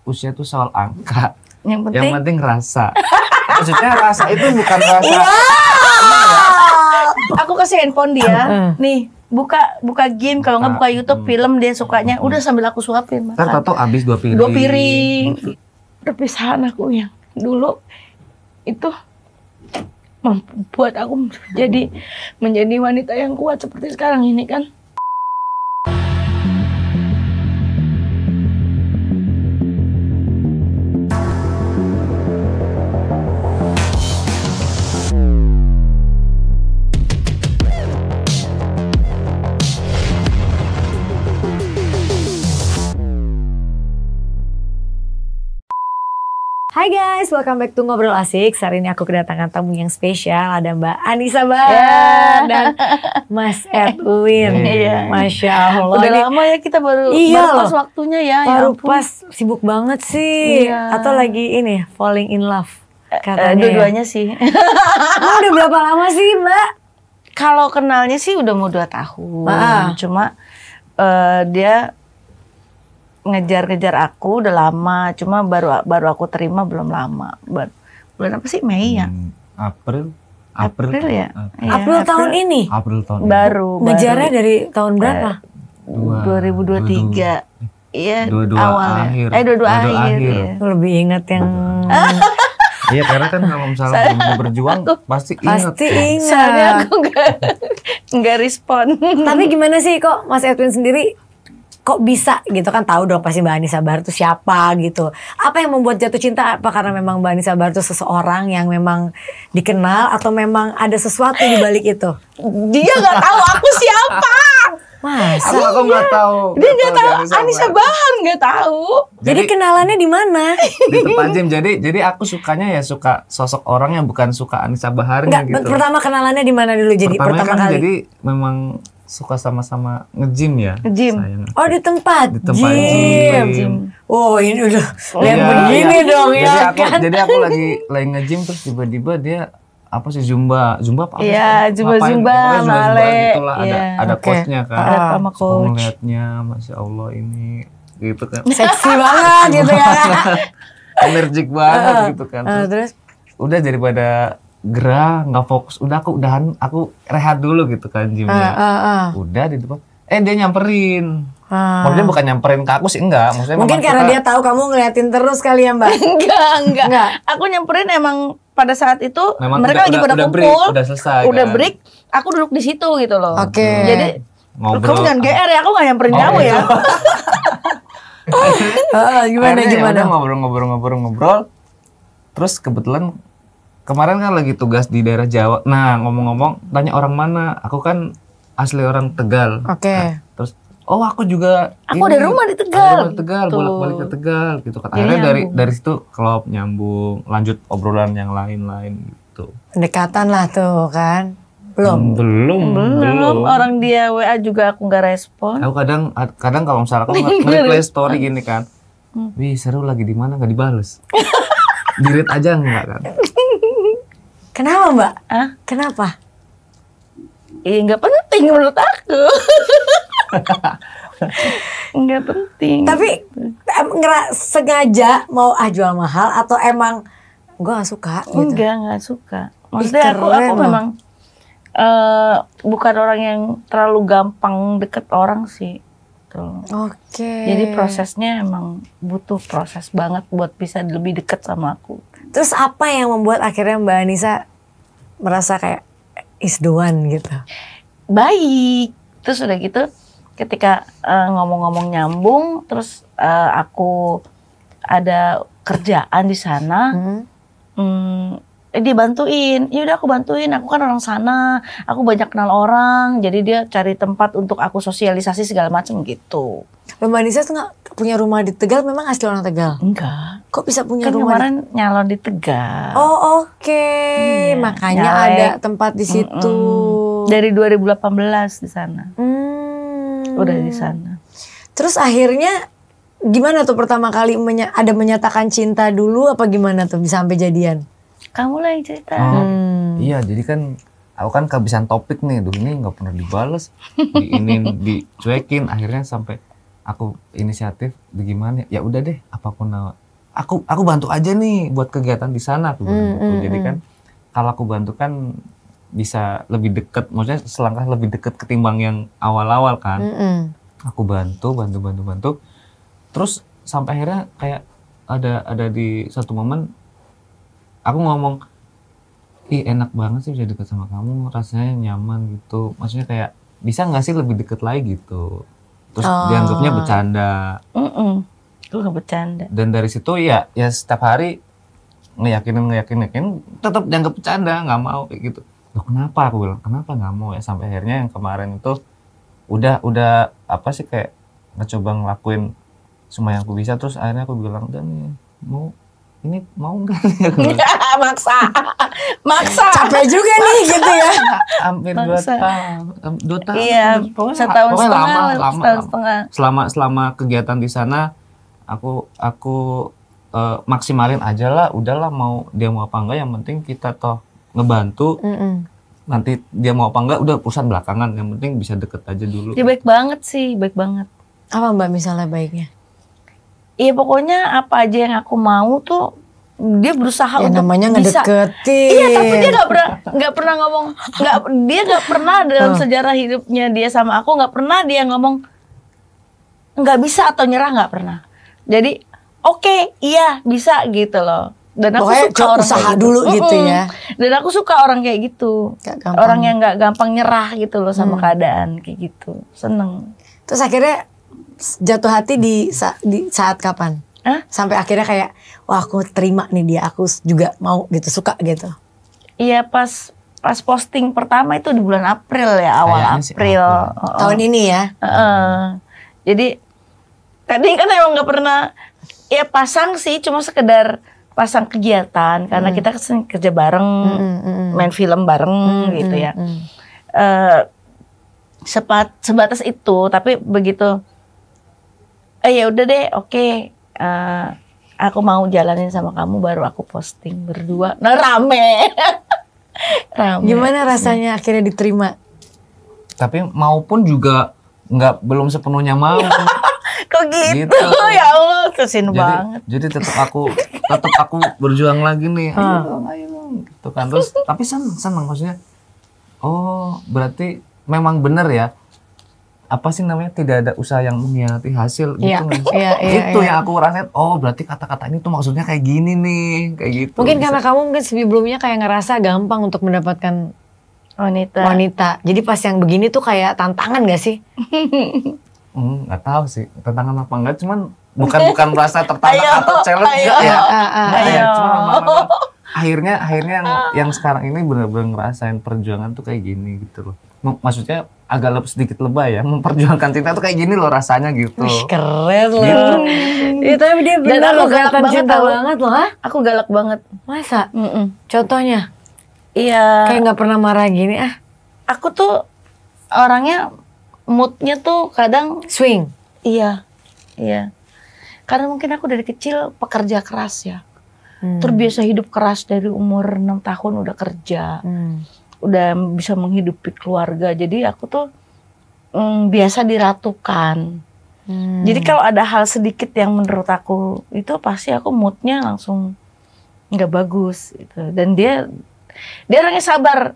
usia tuh soal angka. Yang penting rasa. Maksudnya rasa itu bukan rasa. Aku kasih handphone dia. Nih, buka game, kalau nggak buka YouTube, film dia sukanya. Udah sambil aku suapin. Ntar tau habis 2 piring. 2 piring. Perpisahan aku yang dulu itu membuat aku menjadi wanita yang kuat seperti sekarang ini kan. Hai guys, welcome back to Ngobrol Asik. Hari ini aku kedatangan tamu yang spesial. Ada Mbak Anissa Bahar dan Mas Edwin. Masya Allah. Udah lama ya kita baru pas waktunya ya. Baru pas, sibuk banget sih. Atau lagi ini, falling in love katanya. Dua-duanya sih. Udah berapa lama sih Mbak? Kalau kenalnya sih udah mau 2 tahun. Cuma dia ngejar-ngejar aku udah lama, cuma baru aku terima belum lama. Bulan apa sih? Mei ya? April ya? April tahun ini? April tahun ini. Baru. Ngejarnya dari tahun berapa? 2023. Iya, 22 awalnya. akhir. 22 akhir. Ya. Lebih ingat yang... Iya, karena kan kalau misalnya belum berjuang pasti ingat. Soalnya aku nggak respon. Tapi gimana sih kok Mas Edwin sendiri kok bisa gitu, kan tahu dong pasti Mbak Anissa Bahar itu siapa gitu. Apa yang membuat jatuh cinta? Apa karena memang Mbak Anissa Bahar itu seseorang yang memang dikenal atau memang ada sesuatu di balik itu? Dia nggak tahu aku siapa. Masa? Aku nggak tahu. Dia nggak tahu Anissa Bahar, nggak tahu. Jadi kenalannya di mana? Di Tepanjem. Jadi aku sukanya ya suka sosok orang yang bukan suka Anissa Baharnya gitu. Pertama kenalannya di mana dulu? Jadi pertama kan kali. Jadi memang suka sama-sama nge-gym ya. Nge-gym. Oh di tempat gym. Oh ini udah lihat begini dong ya kan. Jadi aku lagi nge-gym terus tiba-tiba dia apa sih Zumba apa? Iya, Zumba Male. Gitulah, ada coachnya kan. Ada sama coach. Ngeliatnya Masya Allah ini gitu kan. Seksi banget gitu ya. Energik banget gitu kan. Terus udah daripada gerah nggak fokus, aku rehat dulu gitu kan gymnya. Udah di depan dia nyamperin. Maksudnya bukan nyamperin ke aku sih, enggak, maksudnya mungkin karena dia tahu kamu ngeliatin terus kali ya Mbak. enggak. Aku nyamperin emang pada saat itu memang mereka lagi pada kumpul, udah selesai udah kan? break, aku duduk di situ gitu loh. Jadi ngobrol. Kamu jangan GR ya, aku nggak nyamperin kamu ya. Gimana? Ngobrol. Terus kebetulan kemarin kan lagi tugas di daerah Jawa. Nah, ngomong-ngomong, tanya orang mana? Aku kan asli orang Tegal. Nah, terus, aku juga. Aku ada rumah di Tegal. Bolak-balik ke Tegal gitu kan. Akhirnya dari situ klop nyambung, lanjut obrolan yang lain-lain gitu. Pendekatan lah tuh kan. Belum. Orang dia WA juga aku nggak respon. Aku kadang kalau misalnya aku nge-play story gini kan. Wih, seru lagi di mana nggak dibales. Di-read aja enggak kan? Kenapa Mbak? Kenapa? Nggak penting menurut aku. Nggak penting. Tapi sengaja mau jual mahal atau emang gue nggak suka? Gitu? Nggak suka. Maksudnya aku memang bukan orang yang terlalu gampang deket orang sih. Jadi prosesnya emang butuh proses banget buat bisa lebih deket sama aku. Terus apa yang membuat akhirnya Mbak Anissa merasa kayak is the one gitu? Baik. Terus udah gitu ketika ngomong-ngomong nyambung, terus aku ada kerjaan di sana, dia bantuin. Ya udah aku bantuin. Aku kan orang sana, aku banyak kenal orang, jadi dia cari tempat untuk aku sosialisasi segala macam gitu. Mbak Anissa tuh nggak punya rumah di Tegal, memang asli orang Tegal? Enggak. Kok bisa punya kan rumah? Kemarin nyalon di Tegal. Oh iya, makanya ada tempat di situ. Dari 2018 di sana. Udah di sana. Terus akhirnya gimana tuh pertama kali ada menyatakan cinta dulu apa gimana tuh bisa sampai jadian? Kamu lah yang cerita. Iya, jadi kan aku kan kehabisan topik nih, dulu ini nggak pernah dibales, dicuekin, akhirnya sampai aku inisiatif gimana ya udah deh apapun aku bantu aja nih buat kegiatan di sana aku bilang gitu. Jadi kan kalau aku bantu kan bisa lebih deket, maksudnya selangkah lebih deket ketimbang yang awal-awal kan. Aku bantu. Terus sampai akhirnya kayak ada di satu momen aku ngomong, ih enak banget sih bisa deket sama kamu, rasanya nyaman gitu. Maksudnya kayak bisa nggak sih lebih deket lagi gitu. Terus dianggapnya bercanda. Gue gak bercanda. Dan dari situ ya setiap hari ngeyakinin tetap dianggap bercanda, nggak mau kayak gitu. Loh kenapa, aku bilang kenapa nggak mau ya, sampai akhirnya yang kemarin itu udah apa sih kayak ngecoba ngelakuin semua yang aku bisa. Terus akhirnya aku bilang udah nih mau nggak nih? maksa capek juga nih gitu ya. Hampir 2 tahun. Iya, setahun setengah. Selama kegiatan di sana aku maksimalin aja lah, udahlah mau dia mau apa enggak, yang penting kita toh ngebantu. Nanti dia mau apa enggak udah urusan belakangan, yang penting bisa deket aja dulu. Dia baik banget sih, baik banget. Apa Mbak misalnya baiknya? Iya pokoknya apa aja yang aku mau tuh dia berusaha ya, untuk namanya ngedeketin. Iya, tapi dia nggak pernah ngomong, dia nggak pernah dalam sejarah hidupnya dia sama aku nggak pernah dia ngomong nggak bisa atau nyerah, nggak pernah. Jadi oke, iya bisa gitu loh. Dan aku suka orang usaha kayak dulu gitu ya. Dan aku suka orang kayak gitu, orang yang nggak gampang nyerah gitu loh sama keadaan kayak gitu, seneng. Terus akhirnya jatuh hati di saat kapan? Sampai akhirnya kayak wah aku terima nih dia, aku juga mau gitu, suka gitu. Iya pas posting pertama itu di bulan April ya, awal April. Tahun ini ya. Jadi tadi kan emang nggak pernah ya pasang sih, cuma sekedar pasang kegiatan karena kita kerja bareng, main film bareng gitu ya. Sebatas itu, tapi begitu ya udah deh, oke. Aku mau jalanin sama kamu, baru aku posting berdua. Nah rame. Gimana rasanya akhirnya diterima? Tapi maupun juga belum sepenuhnya mau. Kok gitu? Ya Allah, kesin banget. Jadi tetap aku berjuang lagi nih. Ayo gitu kan. Terus tapi senang maksudnya. Oh berarti memang benar ya. Apa sih namanya, tidak ada usaha yang mengkhianati hasil gitu kan. Itu yang aku rasain, oh berarti kata-kata ini tuh maksudnya kayak gini nih, kayak gitu. Mungkin karena kamu sebelumnya kayak ngerasa gampang untuk mendapatkan wanita. Jadi pas yang begini tuh kayak tantangan gak sih? Nggak tahu sih tantangan apa enggak, cuman bukan merasa tertantang atau challenge enggak ya. Cuma akhirnya yang sekarang ini benar-benar ngerasain perjuangan tuh kayak gini gitu loh. Maksudnya agak sedikit lebay ya, memperjuangkan cinta tuh kayak gini loh rasanya gitu. Keren loh. Gitu. Ya, tapi dia benar loh, kelihatan cinta banget loh. Aku galak banget. Masa? Contohnya? Iya. Kayak nggak pernah marah gini Aku tuh orangnya moodnya tuh kadang swing. Iya. Karena mungkin aku dari kecil pekerja keras ya. Terbiasa hidup keras dari umur 6 tahun udah kerja. Udah bisa menghidupi keluarga, jadi aku tuh biasa diratukan. Jadi kalau ada hal sedikit yang menurut aku itu pasti aku moodnya langsung nggak bagus gitu. Dan dia orangnya sabar,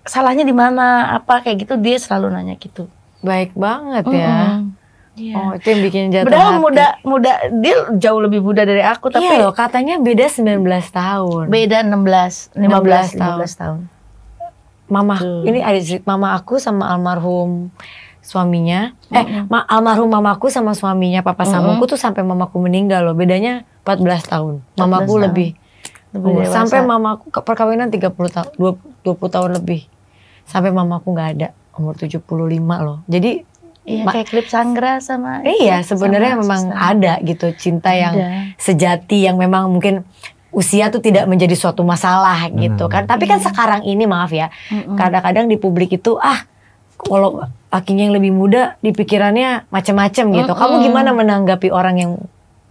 salahnya di mana apa kayak gitu, dia selalu nanya gitu. Baik banget ya. Iya. Oh itu yang bikin jatuh Padahal hati. muda, dia jauh lebih muda dari aku, tapi iya loh, katanya beda 19 tahun. Beda 15 tahun. Mama, ini ada cerita mama aku sama almarhum suaminya. Almarhum mamaku sama suaminya papa samuku tuh sampai mamaku meninggal loh. Bedanya 14 tahun. Mamaku lebih sampai mamaku perkawinan 30 tahun, 20 tahun lebih. Sampai mamaku nggak ada, umur 75 loh. Jadi iya, kayak klip Sanggra sama iya sebenarnya memang ada gitu cinta yang sejati, yang memang mungkin usia tuh tidak menjadi suatu masalah gitu kan. Tapi kan sekarang ini maaf ya, kadang-kadang di publik itu kalau lakinya yang lebih muda dipikirannya macam-macam gitu. Kamu gimana menanggapi orang yang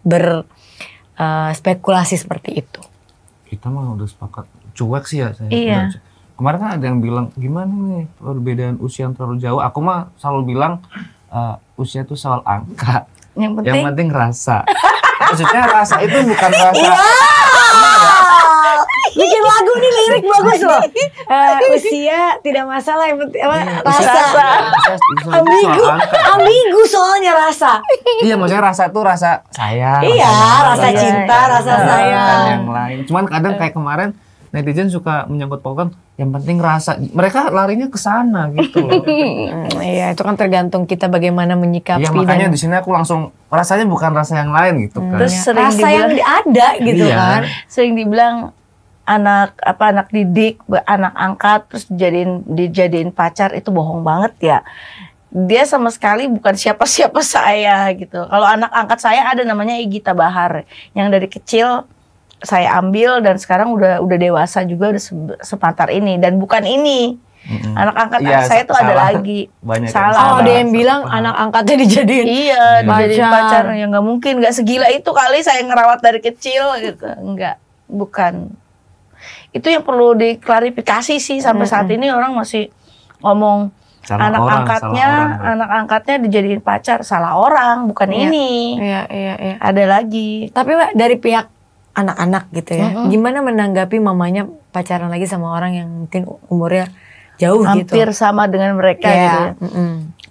berspekulasi seperti itu? Kita mah udah sepakat cuek sih ya saya. Iya. Kemarin kan ada yang bilang gimana nih perbedaan usia yang terlalu jauh. Aku mah selalu bilang usia tuh soal angka. Yang penting rasa. Maksudnya rasa itu bukan rasa. Bikin lagu nih, lirik bagus loh. Usia tidak masalah, yang penting rasa. Ambigu soalnya rasa. Iya, maksudnya rasa tuh rasa sayang. Iya, rasa cinta, rasa sayang. Yang lain. Cuman kadang kayak kemarin netizen suka menyangkut pautkan yang penting rasa. Mereka larinya ke sana gitu loh. Iya, itu kan tergantung kita bagaimana menyikapi. Iya, makanya di sini aku langsung rasanya bukan rasa yang lain gitu kan. Terus sering rasa yang ada gitu kan. Sering dibilang anak didik, anak angkat terus dijadiin pacar itu bohong banget ya. Dia sama sekali bukan siapa-siapa saya gitu. Kalau anak angkat saya ada namanya Igita Bahar yang dari kecil saya ambil dan sekarang udah dewasa juga, udah sepantar ini dan bukan ini. Anak angkat saya tuh ada lagi. Salah. Ada yang bilang anak angkatnya dijadiin. Iya, dijadiin pacar. Ya nggak mungkin, nggak segila itu kali saya ngerawat dari kecil gitu. Enggak, bukan. Itu yang perlu diklarifikasi sih, sampai saat ini orang masih ngomong anak angkatnya dijadiin pacar, salah orang, bukan ini. Iya. Ada lagi. Tapi Mbak, dari pihak anak-anak gitu ya, gimana menanggapi mamanya pacaran lagi sama orang yang mungkin umurnya jauh gitu? Hampir sama dengan mereka gitu ya.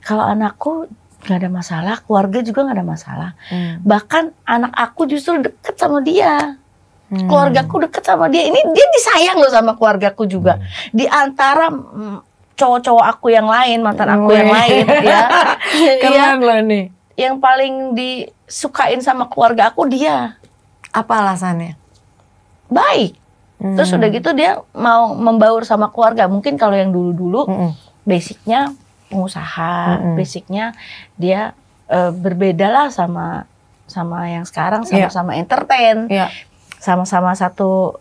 Kalau anakku nggak ada masalah, keluarga juga nggak ada masalah. Bahkan anak aku justru deket sama dia. Keluargaku deket sama dia. Ini dia disayang loh sama keluargaku juga. Di antara cowok-cowok aku yang lain, mantan aku yang lain ya. Keren loh nih. Yang paling disukain sama keluarga aku dia. Apa alasannya? Baik. Terus udah gitu dia mau membaur sama keluarga. Mungkin kalau yang dulu-dulu basicnya pengusaha, basicnya dia berbeda lah sama yang sekarang, sama-sama entertain. Sama-sama satu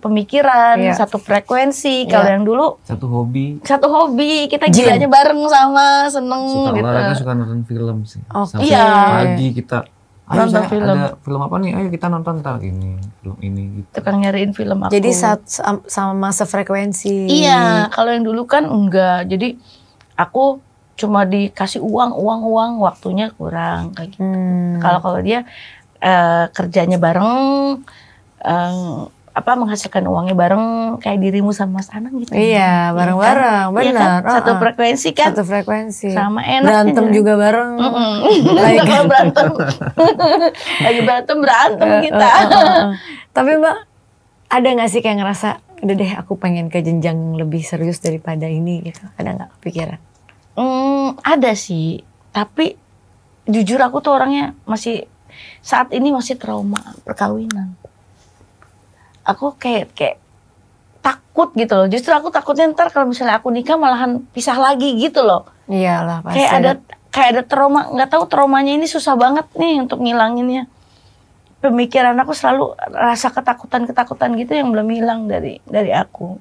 pemikiran, satu frekuensi. Kalau yang dulu satu hobi, kita gilanya bareng sama, seneng suka gitu. Olahraga, suka nonton film sih. Pagi kita nonton film. Ada film apa nih? Ayo kita nonton film ini gitu. Tukang nyariin film aku. Jadi sama sefrekuensi. Iya, kalau yang dulu kan enggak. Jadi aku cuma dikasih uang, waktunya kurang kayak gitu. Kalau dia kerjanya bareng, menghasilkan uangnya bareng, kayak dirimu sama Mas Anang gitu. Iya, bareng-bareng, benar. Kan? Satu frekuensi kan? Satu frekuensi. Sama enak. Berantem juga bareng. Kalau berantem, lagi berantem kita. Tapi Mbak, ada nggak sih kayak ngerasa, udah deh aku pengen ke jenjang lebih serius daripada ini gitu? Ada nggak kepikiran? Ada sih, tapi jujur aku tuh orangnya saat ini masih trauma perkawinan. Aku kayak takut gitu loh. Justru aku takutnya ntar kalau misalnya aku nikah malahan pisah lagi gitu loh. Iyalah pasti. Kayak ada trauma, nggak tahu traumanya ini susah banget nih untuk ngilanginnya. Pemikiran aku selalu rasa ketakutan gitu yang belum hilang dari aku.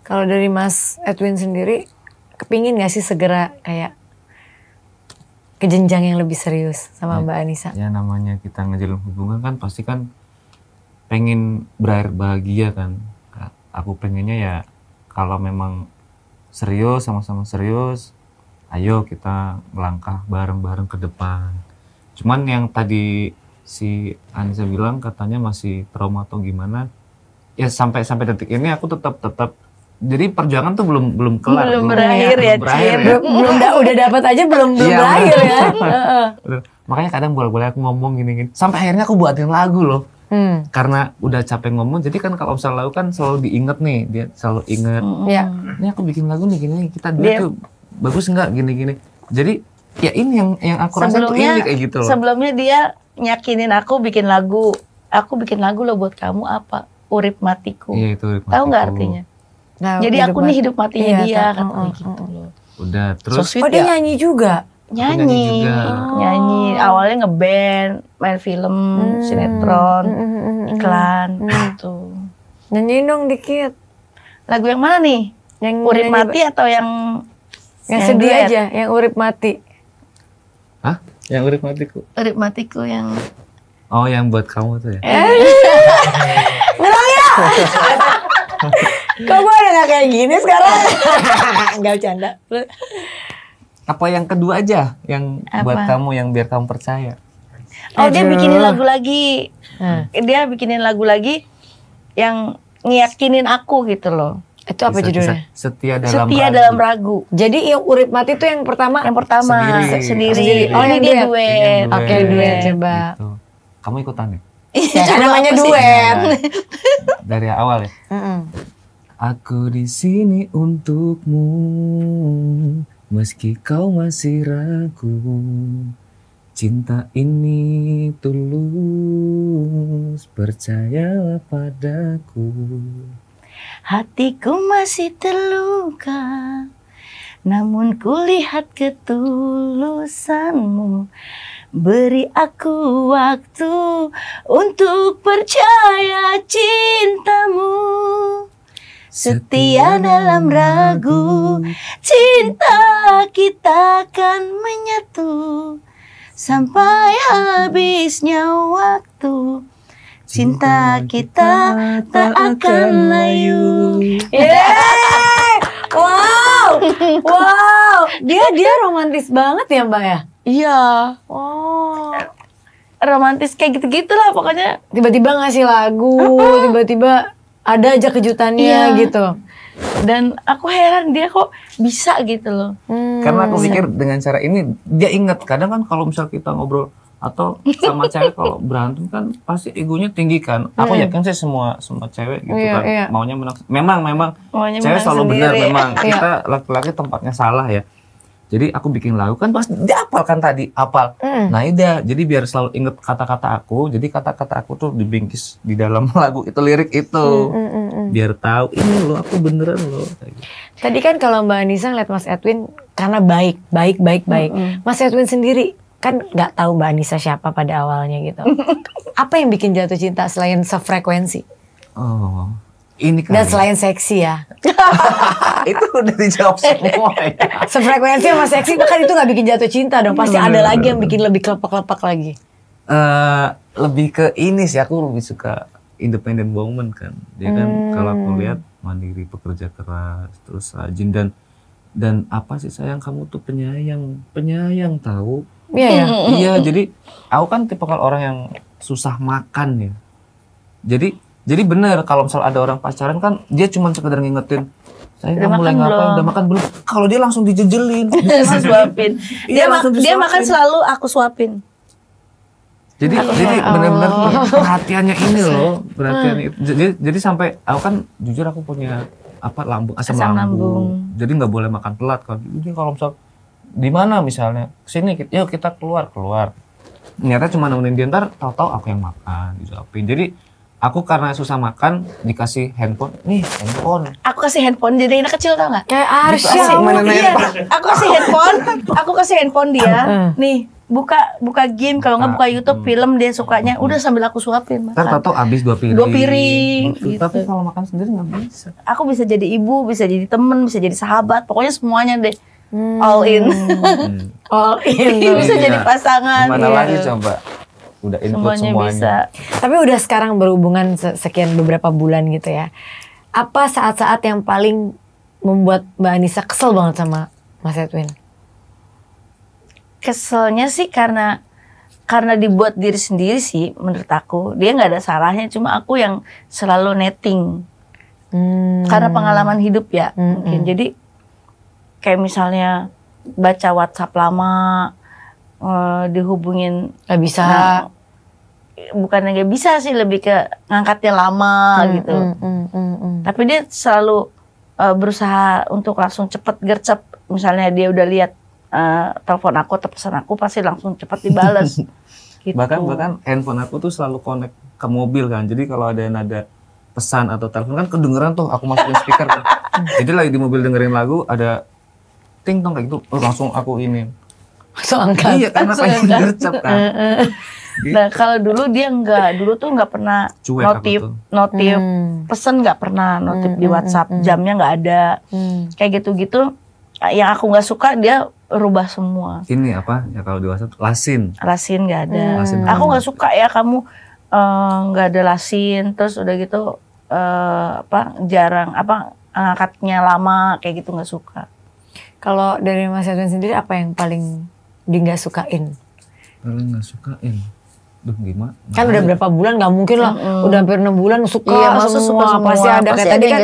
Kalau dari Mas Edwin sendiri, kepingin nggak sih segera kayak ke jenjang yang lebih serius sama Mbak Anissa? Ya namanya kita ngejalin hubungan kan pasti kan pengen berakhir bahagia kan. Aku pengennya ya kalau memang serius, sama-sama serius, ayo kita melangkah bareng-bareng ke depan. Cuman yang tadi si Anissa bilang katanya masih trauma atau gimana, ya sampai detik ini aku tetap jadi perjuangan tuh belum kelar, belum berakhir ya. Udah dapat aja belum berakhir ya. Makanya kadang boleh aku ngomong gini sampai akhirnya aku buatin lagu loh. Karena udah capek ngomong, jadi kan kalau misalnya lagu kan selalu diinget nih, dia selalu inget. Ini aku bikin lagu nih gini, kita tuh bagus nggak gini. Jadi ya ini yang aku rasa tuh ini kayak gitu loh. Sebelumnya dia nyakinin aku bikin lagu. Aku bikin lagu loh buat kamu apa? Urip matiku. Iya, itu urip matiku. Tahu nggak artinya? Nah, jadi aku nih hidup matinya dia katanya gitu loh. Udah terus. Dia nyanyi juga. Nyanyi. Awalnya ngeband, main film, sinetron, iklan gitu. Nyanyiin dong dikit. Lagu yang mana nih? Yang urip mati atau yang sedih aja, yang urip mati. Hah? Yang urip matiku? Urip matiku yang... Oh, yang buat kamu tuh ya? Ulang ya! Kok gue udah gak kayak gini sekarang? Gak bercanda. Apa yang kedua aja yang buat kamu yang biar kamu percaya? Oh, dia bikinin lagu lagi. Dia bikinin lagu lagi yang ngeyakinin aku gitu loh. Itu apa judulnya? Setia dalam ragu. Jadi yang urip mati itu yang pertama? Yang pertama sendiri. Oh, ini dia duet. Oke, duet coba. Gitu. Kamu ikutan ya? Iya, namanya duet. Dari awal ya. Aku di sini untukmu, meski kau masih ragu. Cinta ini tulus, percayalah padaku. Hatiku masih terluka, namun kulihat ketulusanmu. Beri aku waktu untuk percaya cintamu. Setia dalam ragu, cinta kita akan menyatu sampai habisnya waktu. Cinta kita tak akan layu. Wow, dia romantis banget ya Mbak ya? Iya. Oh, romantis kayak gitu-gitulah pokoknya. Tiba-tiba ngasih lagu, tiba-tiba ada aja kejutannya gitu. Dan aku heran dia kok bisa gitu loh. Karena aku pikir dengan cara ini dia ingat. Kadang kan kalau misal kita ngobrol atau sama cewek kalau berantem kan pasti egonya tinggi kan. Aku yakin sih semua cewek gitu kan maunya menang. Memang maunya cewek selalu benar. Memang kita laki-laki tempatnya salah ya. Jadi aku bikin lagu kan pasti dia hafal kan tadi hafal. Nah udah jadi biar selalu inget kata-kata aku. Jadi kata-kata aku tuh dibingkis di dalam lagu itu, lirik itu. Biar tahu ini loh aku beneran loh. Tadi kan kalau Mbak Anissa ngeliat Mas Edwin karena baik. Mas Edwin sendiri kan nggak tahu Mbak Anissa siapa pada awalnya gitu. Apa yang bikin jatuh cinta selain sefrekuensi? Oh, ini kan. Dan selain seksi ya. Itu udah dijawab semua ya. Sefrekuensi sama seksi bahkan itu nggak bikin jatuh cinta dong. Pasti ada lagi yang bikin lebih kelepak-kelepak lagi. Lebih ke ini sih, aku lebih suka independent woman kan. Dia kan kalau aku lihat mandiri, pekerja keras, terus rajin dan apa sih sayang kamu tuh penyayang tahu. Iya ya. Iya, jadi aku kan tipe orang yang susah makan ya. Jadi bener kalau misal ada orang pacaran kan dia cuma sekedar ngingetin saya mulai ngapain, udah makan belum? Kalau dia langsung dijejelin, suapin. Dia makan selalu aku suapin. Jadi benar-benar perhatiannya ini loh, jadi sampai aku kan jujur aku punya asam lambung. Jadi nggak boleh makan telat kan. Jadi kalau misal di mana misalnya kesini, yuk kita keluar. Ternyata cuma nemenin dia, ntar tahu-tahu aku yang makan disuapin. Jadi aku karena susah makan dikasih handphone. Nih handphone. Aku kasih handphone jadi anak kecil tau nggak? Kayak Arsya. Iya. Aku kasih handphone dia. Nih buka game, kalau nggak buka YouTube film dia sukanya. Udah sambil aku suapin makan. Ntar tahu habis 2 piring. 2 piring. Gitu. Tapi kalau makan sendiri nggak bisa. Aku bisa jadi ibu, bisa jadi temen, bisa jadi sahabat. Pokoknya semuanya deh. All in. All in. Bisa jadi pasangan. Gimana lagi coba? Udah input semuanya. Bisa. Tapi udah sekarang berhubungan sekian beberapa bulan gitu ya. Apa saat-saat yang paling membuat Mbak Anissa kesel banget sama Mas Edwin? Keselnya sih karena dibuat diri sendiri sih menurut aku. Dia nggak ada salahnya, cuma aku yang selalu netting. Karena pengalaman hidup ya mungkin. Jadi kayak misalnya baca WhatsApp lama, dihubungin nggak bisa. Bukan nggak bisa sih, lebih ke ngangkatnya lama gitu. Tapi dia selalu berusaha untuk langsung cepet gercep. Misalnya dia udah lihat telepon aku atau pesan aku, pasti langsung cepet dibales. Gitu. Bahkan handphone aku tuh selalu connect ke mobil kan. Jadi kalau ada nada pesan atau telepon kan kedengeran tuh, aku masukin speaker kan. Jadi lagi di mobil dengerin lagu ada ting tong kayak gitu, langsung aku ini. Langsung angkat. Iya, karena pengen gercep kan. Gitu. Nah kalau dulu dia dulu tuh nggak pernah notif pesan, nggak pernah notif di WhatsApp, jamnya nggak ada, kayak gitu-gitu. Yang aku nggak suka dia rubah semua. Ini apa ya kalau di WhatsApp lasin nggak ada. Aku nggak suka ya kamu nggak ada lasin, terus udah gitu jarang ngangkatnya lama kayak gitu, nggak suka. Kalau dari Mas Edwin sendiri apa yang paling di nggak sukain? Paling nggak sukain. Duh gimana? Kan udah berapa bulan nggak mungkin lah. Udah hampir 6 bulan suka semua. Pasti ada kayak tadi kan.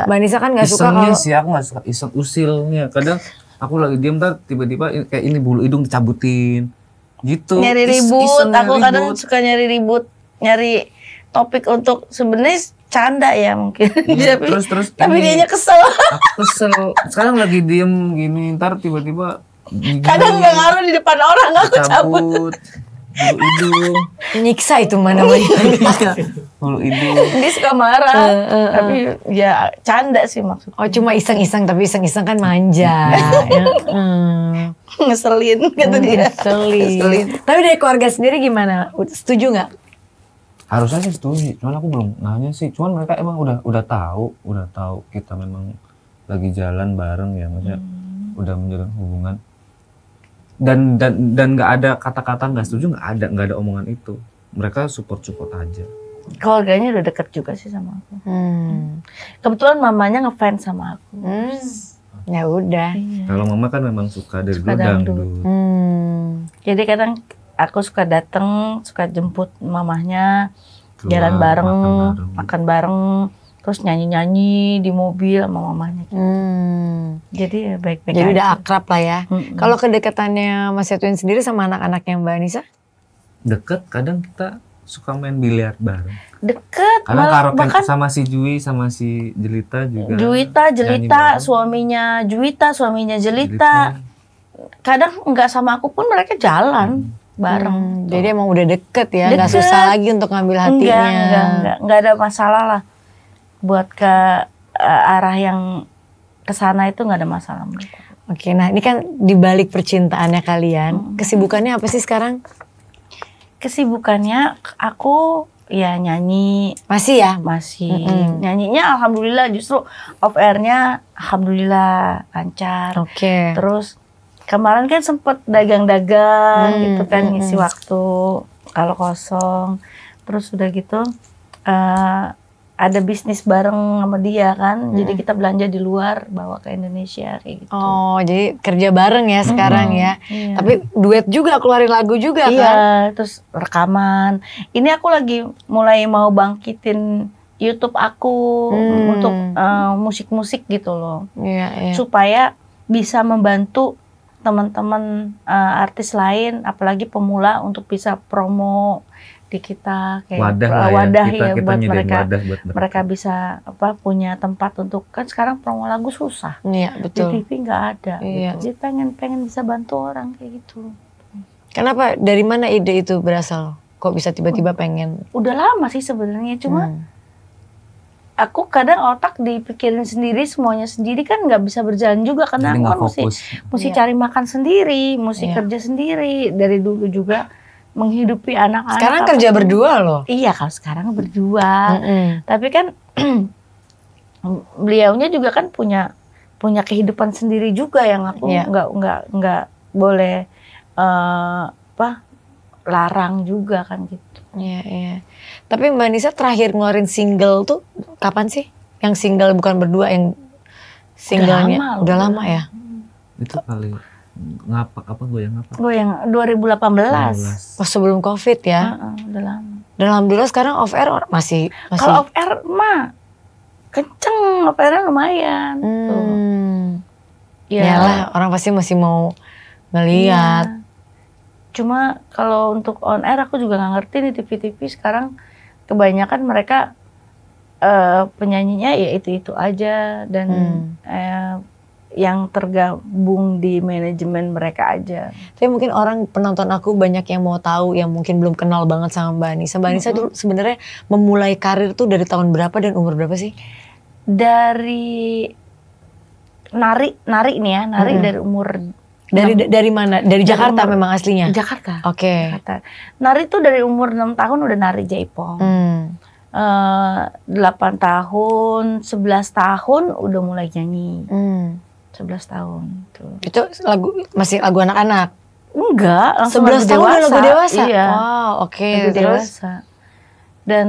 Mbak Nisa kan nggak suka kalau. Sih aku nggak suka iseng usilnya. Kadang aku lagi diem tiba-tiba kayak ini bulu hidung dicabutin. Gitu. Nyari ribut. Aku kadang suka nyari ribut. Nyari topik untuk sebenarnya canda ya mungkin. Terus tapi dianya kesel. Aku kesel. Sekarang lagi diem gini, ntar tiba-tiba kadang nggak ngaruh di depan orang aku cabut. Bulu hidung. Nyiksa itu mana namanya. Bulu hidung. Dia suka marah. Tapi ya canda sih maksudnya. Oh cuma iseng-iseng, tapi iseng-iseng kan manja. Ngeselin kata dia. Ngeselin. Tapi dari keluarga sendiri gimana? Setuju nggak? Harusnya sih setuju, cuman aku belum nanya sih. Cuman mereka emang udah tahu kita memang lagi jalan bareng ya, maksudnya udah menjalin hubungan. Dan nggak ada kata-kata nggak setuju, nggak ada omongan itu. Mereka support aja. Keluarganya udah deket juga sih sama aku. Kebetulan mamanya ngefans sama aku. Ya udah. Iya. Kalau mama kan memang suka dari dulu dangdut. Jadi kadang aku suka dateng, suka jemput mamahnya, Keluar, jalan bareng, makan bareng, terus nyanyi-nyanyi di mobil sama mamahnya. Jadi ya baik-baik Jadi aja. udah akrab lah ya. Kalau kedekatannya Mas Edwin sendiri sama anak-anaknya Mbak Nisa? Deket, kadang kita suka main biliar bareng. Deket, Kadang karaoke bahkan sama si Jui sama si Jelita juga. Jelita, suaminya Jelita. Kadang nggak sama aku pun mereka jalan bareng. Jadi emang udah deket ya, nggak susah lagi untuk ngambil hatinya. Enggak ada masalah lah. Buat ke arah yang kesana itu nggak ada masalah menurut aku. Oke, nah ini kan dibalik percintaannya kalian, kesibukannya apa sih sekarang? Kesibukannya aku ya nyanyi. Masih ya? Masih. Nyanyinya alhamdulillah, justru off airnya alhamdulillah lancar. Oke. Terus kemarin kan sempet dagang-dagang gitu kan, ngisi waktu kalau kosong. Terus udah gitu ada bisnis bareng sama dia kan. Jadi kita belanja di luar bawa ke Indonesia kayak gitu. Oh, jadi kerja bareng ya sekarang ya. Iya. Tapi duet juga, keluarin lagu juga kan? Iya, terus rekaman. Ini aku lagi mulai mau bangkitin YouTube aku untuk musik-musik gitu loh. Iya. Supaya bisa membantu teman-teman artis lain, apalagi pemula untuk bisa promo di kita kayak wadah ya buat mereka bisa punya tempat untuk, kan sekarang promo lagu susah. Iya, betul. Di TV nggak ada. Iya. Gitu. Jadi pengen bisa bantu orang kayak gitu. Kenapa? Dari mana ide itu berasal? Kok bisa tiba-tiba pengen? Udah lama sih sebenarnya, cuma aku kadang otak dipikirin sendiri, semuanya sendiri kan nggak bisa berjalan juga karena aku kan mesti cari makan sendiri, mesti kerja sendiri dari dulu juga menghidupi anak-anak. Sekarang kerja berdua loh. Iya, kalau sekarang berdua. Tapi kan beliaunya juga kan punya kehidupan sendiri juga yang aku nggak boleh larang juga kan gitu. Iya. Tapi Mbak Nisa terakhir ngeluarin single tuh kapan sih? Yang single bukan berdua, yang singlenya udah lama ya? Itu kali ngapak apa goyang apa? Goyang 2018. Pas sebelum Covid ya? Udah lama. Dan alhamdulillah sekarang off air masih. Kalau off air mah kenceng, off airnya lumayan. Yalah, orang pasti masih mau ngeliat. Cuma kalau untuk on air aku juga nggak ngerti nih, TV-TV sekarang kebanyakan mereka penyanyinya ya itu aja dan yang tergabung di manajemen mereka aja. Tapi mungkin orang penonton aku banyak yang mau tahu yang mungkin belum kenal banget sama Mbak Nisa. Mbak Nisa dulu sebenarnya memulai karir tuh dari tahun berapa dan umur berapa sih? Dari nari nih ya, dari umur dari mana? Dari Jakarta memang aslinya? Jakarta. Oke. Jakarta. Nari tuh dari umur 6 tahun udah nari jaipong. 8 tahun, 11 tahun udah mulai nyanyi. 11 tahun tuh. Itu masih lagu anak-anak? Enggak, langsung 11 tahun udah lagu dewasa? Iya. Wow, oke. Lagu dewasa. Dan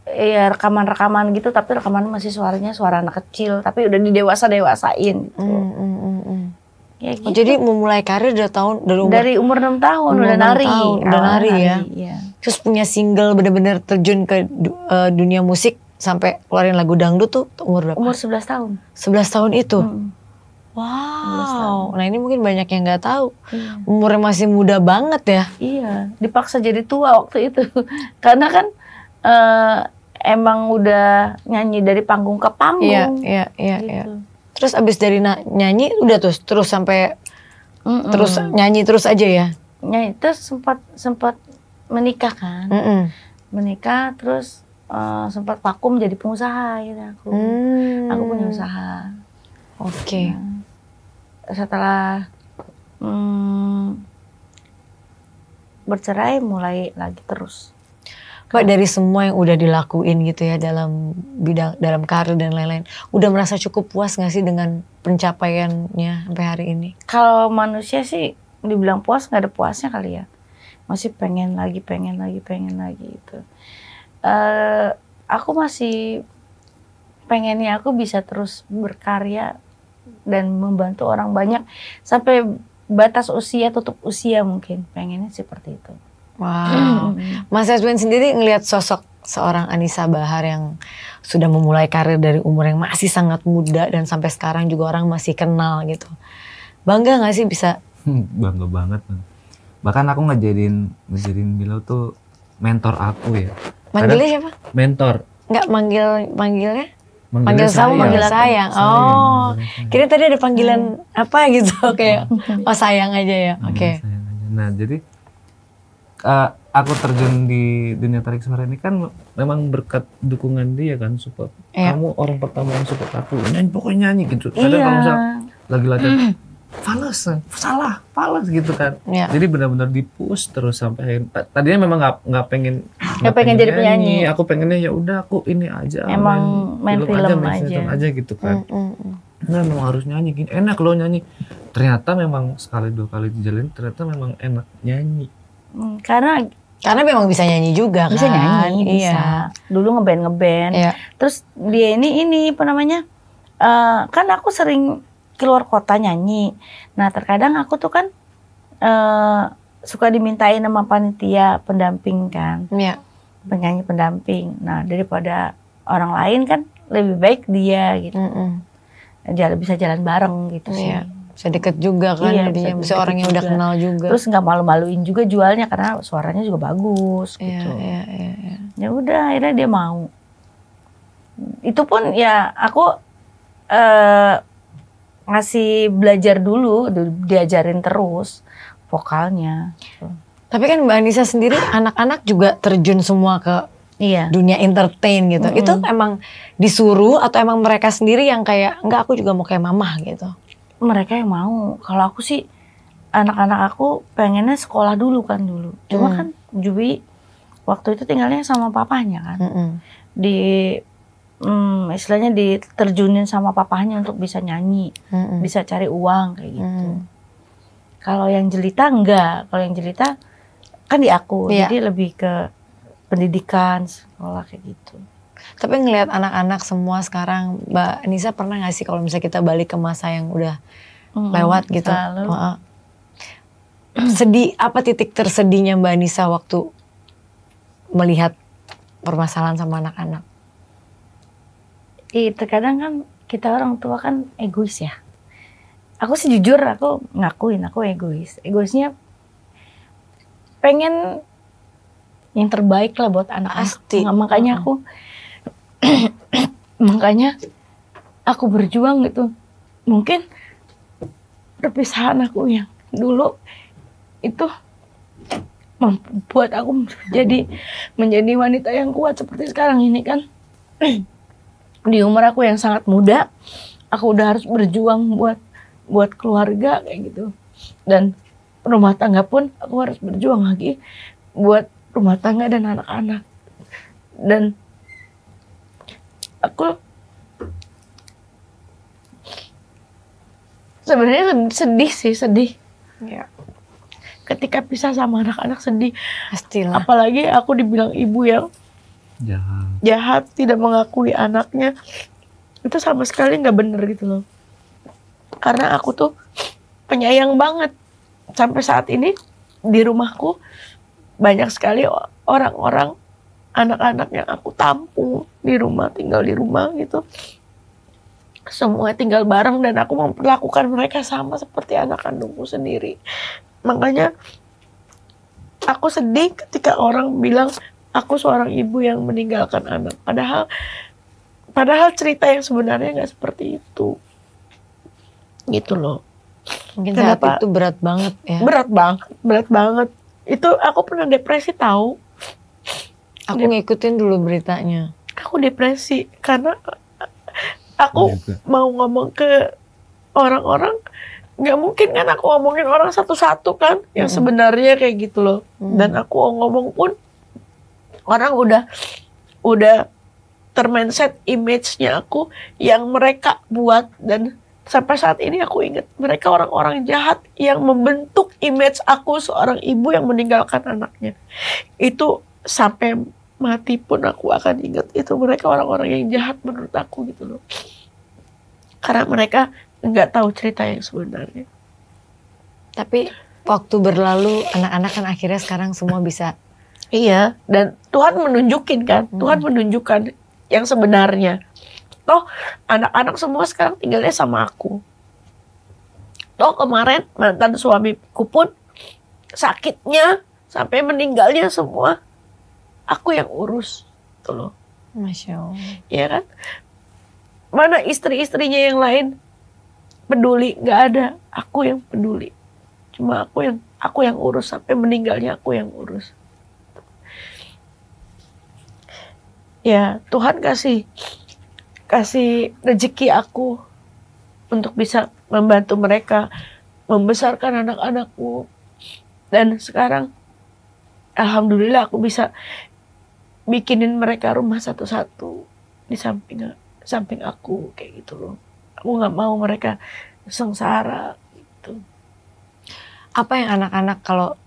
ya rekaman-rekaman gitu, tapi rekaman masih suaranya suara anak kecil, tapi udah didewasa-dewasain gitu. Ya gitu. Jadi memulai karir dari umur 6 tahun udah nari. Udah nari ya. Iya. Terus punya single bener-bener terjun ke dunia musik sampai keluarin lagu dangdut tuh umur berapa? Umur 11 tahun. 11 tahun itu? Wow. Nah ini mungkin banyak yang gak tahu. Umurnya masih muda banget ya. Iya, dipaksa jadi tua waktu itu. Karena kan emang udah nyanyi dari panggung ke panggung. Iya. Gitu. Terus abis dari nyanyi udah terus sampai terus nyanyi terus aja ya? Nyanyi terus sempat menikah kan. Menikah terus sempat vakum jadi pengusaha gitu aku. Aku punya usaha. Oke. Nah, setelah bercerai mulai lagi terus. Mbak, dari semua yang udah dilakuin gitu ya dalam karir dan lain-lain, udah merasa cukup puas gak sih dengan pencapaiannya sampai hari ini? Kalau manusia sih dibilang puas nggak ada puasnya kali ya, masih pengen lagi gitu. Aku masih pengennya aku bisa terus berkarya dan membantu orang banyak sampai batas usia, tutup usia mungkin, pengennya seperti itu. Wow. Mas Edwin sendiri ngelihat sosok seorang Anissa Bahar yang sudah memulai karir dari umur yang masih sangat muda dan sampai sekarang juga orang masih kenal gitu. Bangga gak sih bisa? Bangga banget. Bahkan aku ngejadiin Milo tuh mentor aku ya. Manggilnya siapa? Mentor. Enggak manggilnya? Manggil sama manggil sayang. Oh, kira tadi ada panggilan apa gitu kayak sayang aja ya. Oke. Nah, jadi aku terjun di dunia tarik suara ini kan memang berkat dukungan dia kan, support. Kamu orang pertama yang support aku, nyanyi pokoknya nyanyi gitu. Kadang kalau misal lagi latihan, fals gitu kan. Jadi benar-benar dipush terus sampai tadinya memang nggak pengen jadi penyanyi. Aku pengennya ya udah aku ini aja. Emang main film aja gitu kan. Nah, memang harus nyanyi gini. Enak loh nyanyi. Ternyata memang sekali dua kali dijalin ternyata memang enak nyanyi. Karena memang bisa nyanyi juga kan. Bisa nyanyi, bisa. Dulu ngeband. Terus dia ini apa namanya? Kan aku sering keluar kota nyanyi. Nah, terkadang aku tuh kan suka dimintain sama panitia pendamping kan. Penyanyi pendamping. Nah, daripada orang lain kan lebih baik dia gitu. Bisa jalan bareng gitu sih. Bisa deket juga kan, bisa orang yang udah kenal juga. Terus nggak malu-maluin juga jualnya karena suaranya juga bagus gitu. Ya udah, akhirnya dia mau. Itu pun ya aku ngasih belajar dulu, diajarin terus vokalnya. Tapi kan Mbak Anissa sendiri anak-anak juga terjun semua ke dunia entertain gitu. Itu emang disuruh atau emang mereka sendiri yang kayak enggak aku juga mau kayak mama gitu? Mereka yang mau. Kalau aku sih anak-anak aku pengennya sekolah dulu. Cuma kan Jubi waktu itu tinggalnya sama papahnya kan. Istilahnya diterjunin sama papahnya untuk bisa nyanyi, bisa cari uang kayak gitu. Kalau yang Jelita enggak. Kalau yang Jelita kan di aku, jadi lebih ke pendidikan, sekolah kayak gitu. Tapi ngelihat anak-anak semua sekarang, Mbak Anissa pernah gak sih kalau misalnya kita balik ke masa yang udah lewat gitu? Sedih, apa titik tersedihnya Mbak Anissa waktu melihat permasalahan sama anak-anak? Terkadang kan kita orang tua kan egois ya. Aku sih jujur, aku ngakuin aku egois. Egoisnya pengen yang terbaik lah buat anak-anak. Makanya aku berjuang gitu. Mungkin perpisahan aku yang dulu itu membuat aku menjadi wanita yang kuat seperti sekarang ini kan. Di umur aku yang sangat muda, aku udah harus berjuang buat keluarga kayak gitu. Dan rumah tangga pun aku harus berjuang lagi buat rumah tangga dan anak-anak. Dan aku sebenarnya sedih. Ketika pisah sama anak-anak sedih. Pastilah. Apalagi aku dibilang ibu yang jahat, tidak mengakui anaknya, itu sama sekali nggak bener gitu loh. Karena aku tuh penyayang banget. Sampai saat ini di rumahku banyak sekali orang-orang, anak-anak yang aku tampung di rumah, tinggal di rumah gitu. Semua tinggal bareng dan aku memperlakukan mereka sama seperti anak kandungku sendiri. Makanya aku sedih ketika orang bilang aku seorang ibu yang meninggalkan anak. Padahal cerita yang sebenarnya nggak seperti itu. Gitu loh. Mungkin saat itu berat banget ya. Berat banget. Itu aku pernah depresi tahu. Aku ngikutin dulu beritanya. Aku depresi karena aku mau ngomong ke orang-orang, nggak mungkin kan aku ngomongin orang satu-satu kan, yang sebenarnya kayak gitu loh. Dan aku ngomong pun orang udah termindset image-nya aku yang mereka buat, dan sampai saat ini aku ingat mereka orang-orang jahat yang membentuk image aku seorang ibu yang meninggalkan anaknya. Itu sampai mati pun aku akan ingat itu, mereka orang-orang yang jahat menurut aku gitu loh. Karena mereka nggak tahu cerita yang sebenarnya. Tapi waktu berlalu, anak-anak kan akhirnya sekarang semua bisa. Iya, dan Tuhan menunjukin kan, Tuhan menunjukkan yang sebenarnya. Toh anak-anak semua sekarang tinggalnya sama aku. Toh kemarin mantan suamiku pun sakitnya sampai meninggalnya semua aku yang urus, tuh loh. Masya Allah. Iya kan? Mana istri-istrinya yang lain peduli? Nggak ada. Aku yang peduli. Cuma aku yang urus sampai meninggalnya, aku yang urus. Ya Tuhan kasih rezeki aku untuk bisa membantu mereka membesarkan anak-anakku. Dan sekarang alhamdulillah aku bisa bikinin mereka rumah satu-satu di samping aku kayak gitu loh. Aku nggak mau mereka sengsara gitu. Apa yang anak-anak kalau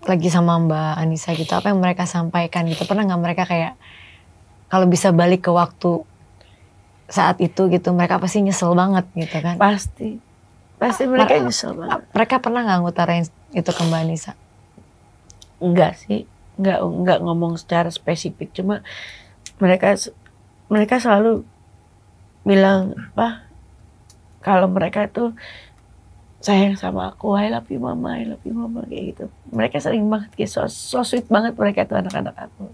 lagi sama Mbak Anissa gitu, apa yang mereka sampaikan gitu? Pernah nggak mereka kayak kalau bisa balik ke waktu saat itu gitu, mereka pasti nyesel banget gitu kan? Pasti mereka nyesel banget. Mereka pernah nggak ngutarain itu ke Mbak Anissa? Enggak sih, enggak ngomong secara spesifik, cuma mereka selalu bilang apa, kalau mereka tuh sayang sama aku, I love you mama kayak gitu. Mereka sering banget kayak so sweet banget mereka tuh anak-anak aku.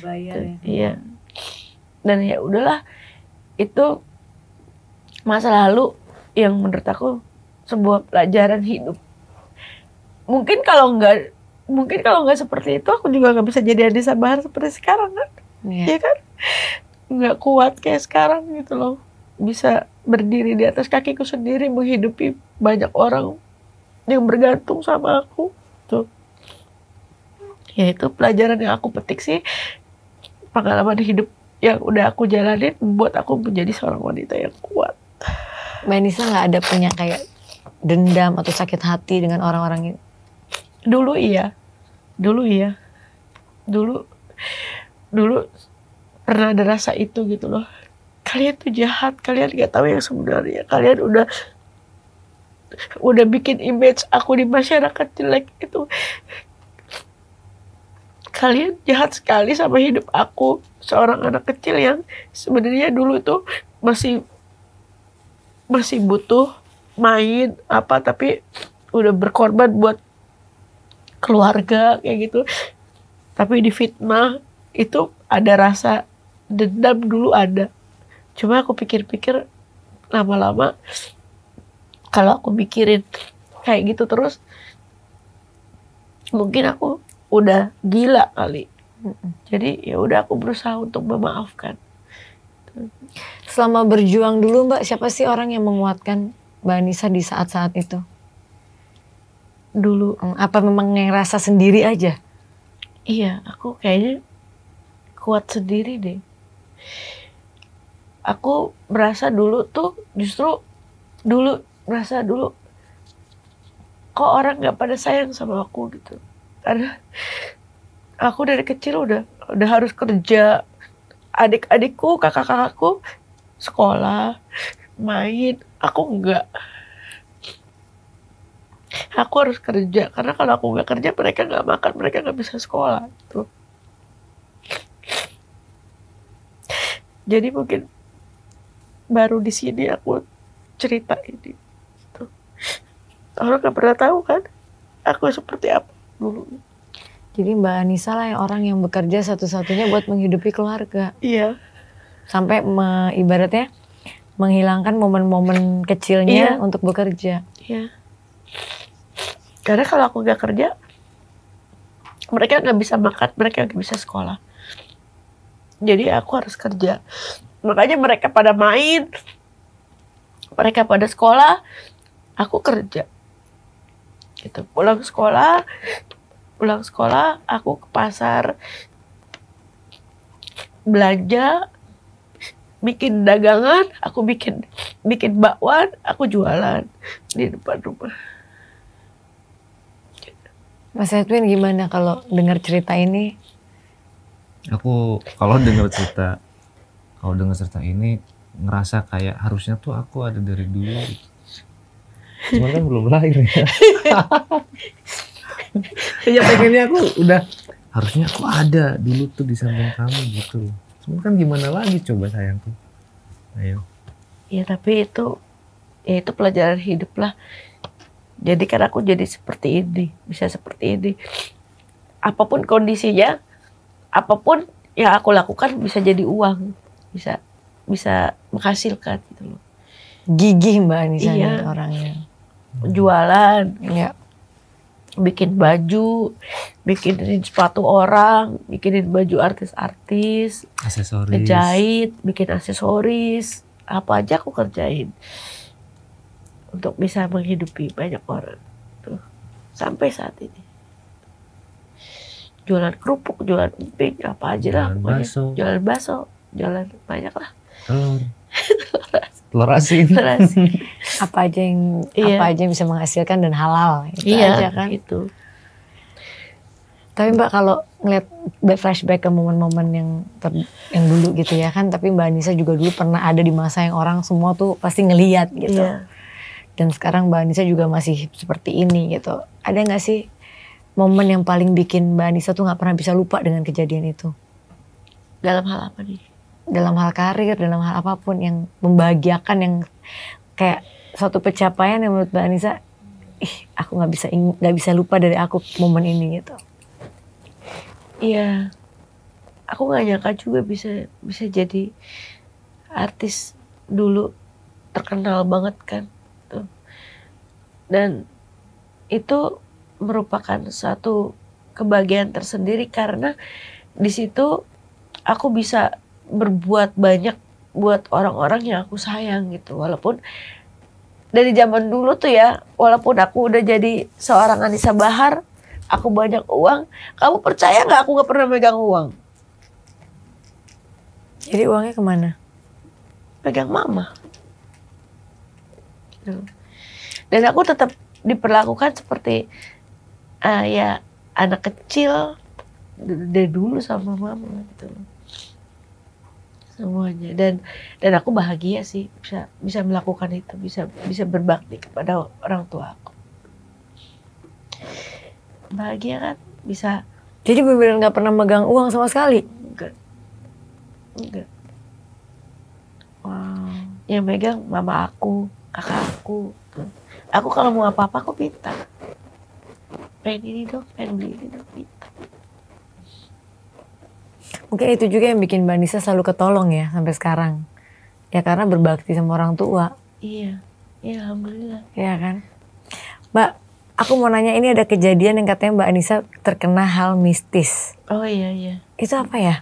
Bayar ya. Iya. Dan ya udahlah, itu masa lalu yang menurut aku sebuah pelajaran hidup. Mungkin kalau nggak seperti itu, aku juga nggak bisa jadi Anissa Bahar seperti sekarang kan. Iya kan? Nggak kuat kayak sekarang gitu loh. Bisa berdiri di atas kakiku sendiri, menghidupi banyak orang yang bergantung sama aku. Tuh. Ya itu pelajaran yang aku petik sih. Pengalaman hidup yang udah aku jalanin membuat aku menjadi seorang wanita yang kuat. Mbak Anissa nggak ada punya kayak dendam atau sakit hati dengan orang-orang itu? Dulu iya. Dulu pernah ada rasa itu gitu loh. Kalian tuh jahat, kalian gak tahu yang sebenarnya. Kalian udah bikin image aku di masyarakat jelek itu. Kalian jahat sekali sama hidup aku, seorang anak kecil yang sebenarnya dulu tuh masih butuh main apa, tapi udah berkorban buat keluarga kayak gitu. Tapi difitnah, itu ada rasa dendam dulu ada. Cuma aku pikir-pikir lama-lama, kalau aku mikirin kayak gitu terus, mungkin aku udah gila kali. Jadi ya udah aku berusaha untuk memaafkan. Selama berjuang dulu Mbak, siapa sih orang yang menguatkan Mbak Anissa di saat-saat itu? Dulu. Apa memang yang rasa sendiri aja? Iya, aku kayaknya kuat sendiri deh. Aku merasa dulu tuh kok orang gak pada sayang sama aku gitu. Karena aku dari kecil udah udah harus kerja. Adik-adikku, kakak-kakakku sekolah, main, aku enggak. Aku harus kerja, karena kalau aku nggak kerja mereka nggak makan, mereka nggak bisa sekolah tuh. Jadi mungkin baru di sini aku cerita ini tuh. Orang nggak pernah tahu kan aku seperti apa dulu. Jadi Mbak Anissa lah yang orang yang bekerja satu-satunya buat menghidupi keluarga. Iya. Sampai ibaratnya menghilangkan momen-momen kecilnya untuk bekerja. Iya. Karena kalau aku nggak kerja, mereka nggak bisa makan, mereka nggak bisa sekolah. Jadi aku harus kerja. Makanya mereka pada main, mereka pada sekolah, aku kerja. Gitu. Pulang sekolah, aku ke pasar, belanja, bikin dagangan, aku bikin bakwan, aku jualan di depan rumah. Mas Edwin gimana kalau dengar cerita ini? Aku kalau dengar cerita ini ngerasa kayak harusnya tuh aku ada dari dulu. Cuman kan belum lahir ya. Ya pengennya aku udah harusnya aku ada dulu tuh di samping kamu gitu. Cuman kan gimana lagi coba sayang tuh. Ayo. Ya tapi itu pelajaran hidup lah. Jadi kan aku jadi seperti ini, bisa seperti ini. Apapun kondisinya, apapun yang aku lakukan bisa jadi uang, bisa menghasilkan gitu loh. Gigih Mbak Anissa orangnya. Jualan, ya. Bikin baju, bikinin sepatu orang, bikinin baju artis-artis, aksesoris, ngejahit, bikin aksesoris, apa aja aku kerjain. Untuk bisa menghidupi banyak orang tuh sampai saat ini. Jualan kerupuk, jualan emping, apa aja lah, jualan bakso, jualan banyak lah. Telur asin. Apa aja yang bisa menghasilkan dan halal itu aja kan. Itu. Tapi Mbak kalau ngeliat flashback ke momen-momen yang dulu gitu ya kan, tapi Mbak Anissa juga dulu pernah ada di masa yang orang semua tuh pasti ngeliat gitu. Iya. Dan sekarang Mbak Anissa juga masih seperti ini gitu. Ada nggak sih momen yang paling bikin Mbak Anissa tuh nggak pernah bisa lupa dengan kejadian itu? Dalam hal apa nih? Dalam hal karir, dalam hal apapun yang membahagiakan, yang kayak suatu pencapaian yang menurut Mbak Anissa, aku nggak bisa lupa dari aku momen ini gitu. Iya, aku nggak nyangka juga bisa jadi artis dulu, terkenal banget kan. Dan itu merupakan satu kebahagiaan tersendiri karena di situ aku bisa berbuat banyak buat orang-orang yang aku sayang gitu. Walaupun dari zaman dulu tuh ya, walaupun aku udah jadi seorang Anissa Bahar, aku banyak uang, kamu percaya nggak aku nggak pernah megang uang? Jadi uangnya kemana? Pegang mama. Dan aku tetap diperlakukan seperti ya anak kecil dari dulu sama mama gitu. Semuanya dan aku bahagia sih bisa melakukan itu, bisa berbakti kepada orang tua aku. Bahagia kan bisa. Jadi benar-benar nggak pernah megang uang sama sekali? Enggak. Wow. Yang megang mama aku, kakak aku. Aku kalau mau apa-apa aku minta. Pengen ini dong, pengen beli ini dong, minta. Mungkin itu juga yang bikin Mbak Anissa selalu ketolong ya sampai sekarang. Ya karena berbakti sama orang tua. Iya, alhamdulillah. Iya kan. Mbak, aku mau nanya, ini ada kejadian yang katanya Mbak Anissa terkena hal mistis. Oh iya. Itu apa ya?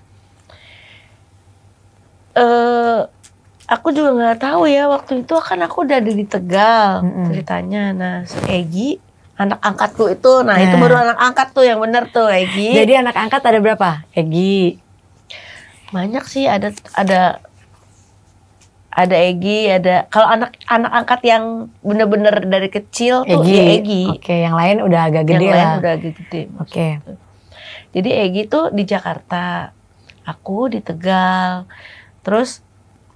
Aku juga nggak tahu ya, waktu itu kan aku udah ada di Tegal ceritanya. Nah, si Egy, anak angkatku itu, itu baru anak angkat tuh yang bener tuh, Egy. Jadi anak angkat ada berapa? Egy. Banyak sih, ada Egy, ada kalau anak angkat yang bener-bener dari kecil tuh ya Egy. Oke, yang lain udah agak gede lah. Yang lain udah agak gede. Oke. Jadi Egy tuh di Jakarta. aku di Tegal. Terus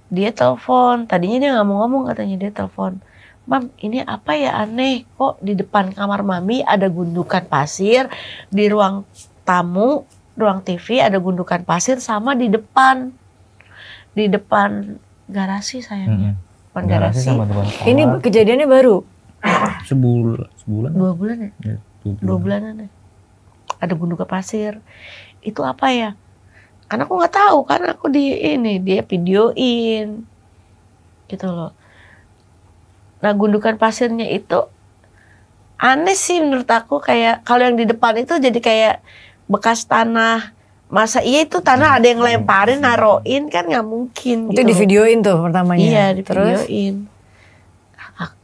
dia telepon, tadinya dia nggak mau ngomong, katanya dia telepon, Mam, ini apa ya aneh, kok di depan kamar Mami ada gundukan pasir, di ruang tamu, ruang TV ada gundukan pasir, sama di depan garasi sayangnya. Depan garasi. Sama depan kamar. Ini kejadiannya baru? Sebulan. 2 bulan ya? Ya, 2 bulanan ya. Ada gundukan pasir. Itu apa ya? Karena aku nggak tahu, kan aku dia videoin gitu loh. Nah, gundukan pasirnya itu aneh sih menurut aku, kayak kalau yang di depan itu jadi kayak bekas tanah. Masa iya itu tanah ada yang lemparin, naroin, kan nggak mungkin. Itu gitu di videoin tuh pertamanya? Iya, di videoin.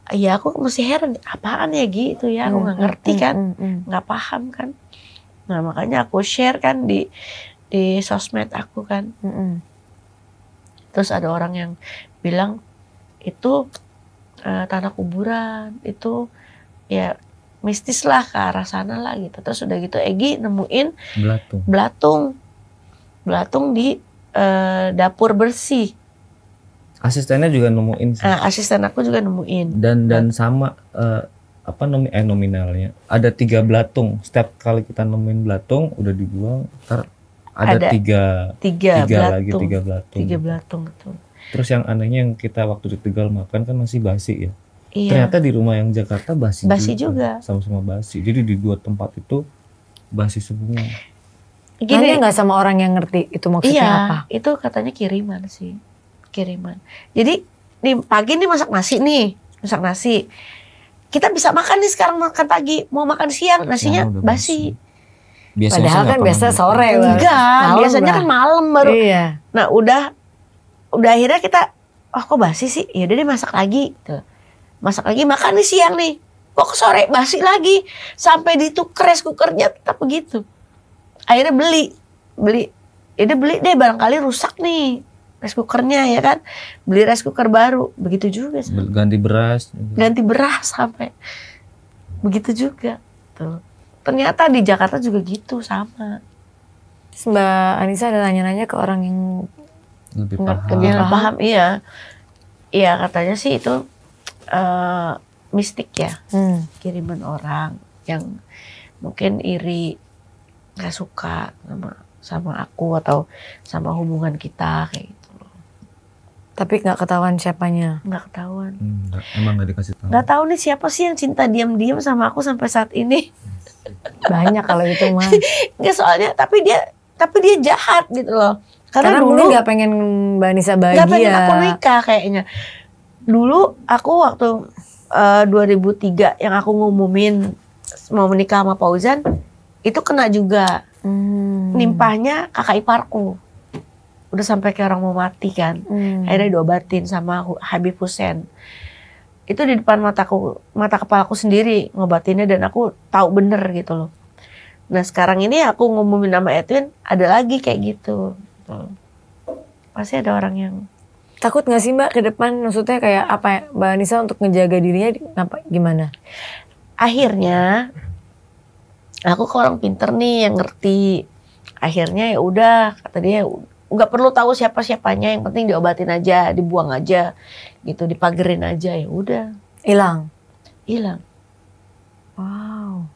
Iya, aku masih heran, apaan ya gitu ya, aku nggak ngerti kan, nggak paham kan. Nah, makanya aku share kan di sosmed aku kan. Terus ada orang yang bilang itu tanah kuburan, itu ya mistis lah, ke arah sana lah gitu. Terus udah gitu Egi nemuin belatung di dapur bersih. Asistennya juga nemuin sih. Asisten aku juga nemuin. Dan sama nominalnya ada 3 belatung. Setiap kali kita nemuin belatung udah dibuang, ntar ada 3 belatung. Betul. Terus yang anehnya yang kita waktu di Tegal makan kan masih basi ya. Iya. Ternyata di rumah yang Jakarta basi juga. Sama-sama basi. Jadi di 2 tempat itu basi semua. Gini nggak sama orang yang ngerti itu maksudnya apa? Itu katanya kiriman sih. Jadi di pagi nih masak nasi. Kita bisa makan nih sekarang, makan pagi. Mau makan siang nasinya basi. Padahal kan biasa sore. Biasanya kan malam baru. Iya. Nah udah akhirnya kita, kok basi sih? Ya udah deh masak lagi. Tuh. Masak lagi, makan nih siang nih. Kok sore basi lagi? Sampai ditukar rice cookernya tetap begitu. Akhirnya beli. Ya udah beli deh, barangkali rusak nih rice cookernya ya kan. Beli rice cooker baru. Begitu juga. Ganti beras sampai. Begitu juga. Tuh. Ternyata di Jakarta juga gitu, sama. Terus Mbak Anissa ada nanya-nanya ke orang yang lebih paham. Iya. Iya, katanya sih itu mistik ya. Kiriman orang yang mungkin iri, gak suka sama aku atau sama hubungan kita kayak gitu. Tapi nggak ketahuan siapanya. Nggak ketahuan. Emang nggak dikasih tahu. Nggak tahu nih siapa sih yang cinta diam-diam sama aku sampai saat ini. Banyak kalau itu mah. Nggak, soalnya tapi dia jahat gitu loh. Karena dulu nggak pengen Mbak Anissa bahagia. Nggak pengen aku nikah kayaknya. Dulu aku waktu 2003 yang aku ngumumin mau menikah sama Fauzan, itu kena juga. Nimpahnya kakak iparku. Udah sampai kayak orang mau mati kan. Akhirnya diobatin sama Habib Hussein. Itu di depan mata kepalaku sendiri ngobatinnya, dan aku tahu bener gitu loh. Nah sekarang ini aku ngumumin nama Edwin, ada lagi kayak gitu. Pasti ada orang yang takut nggak sih Mbak ke depan? Maksudnya kayak apa ya, Mbak Anissa untuk ngejaga dirinya gimana? Akhirnya aku ke orang pinter nih yang ngerti. Akhirnya ya udah, kata dia nggak perlu tahu siapa-siapanya, yang penting diobatin aja, dibuang aja gitu, dipagerin aja, ya udah. Hilang. Wow.